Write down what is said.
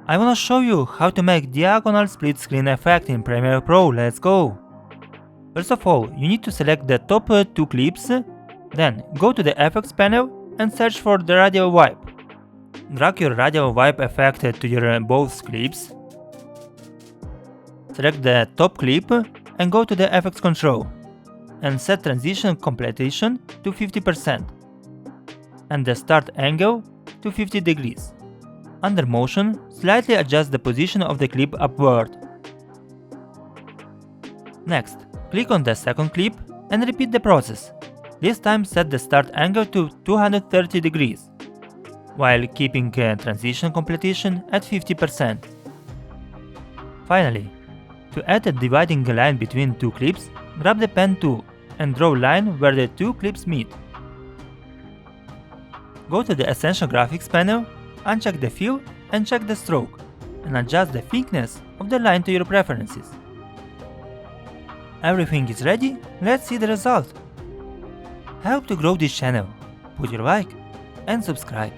I wanna show you how to make diagonal split screen effect in Premiere Pro, let's go! First of all, you need to select the top 2 clips, then go to the effects panel and search for the radial wipe. Drag your radial wipe effect to your both clips. Select the top clip and go to the effects control and set transition completion to 50% and the start angle to 50 degrees. Under motion, slightly adjust the position of the clip upward. Next, click on the second clip and repeat the process. This time set the start angle to 230 degrees, while keeping transition completion at 50%. Finally, to add a dividing line between two clips, grab the pen tool and draw a line where the two clips meet. Go to the Essential Graphics panel, uncheck the fill and check the stroke, and adjust the thickness of the line to your preferences. Everything is ready, let's see the result. Help to grow this channel, put your like and subscribe.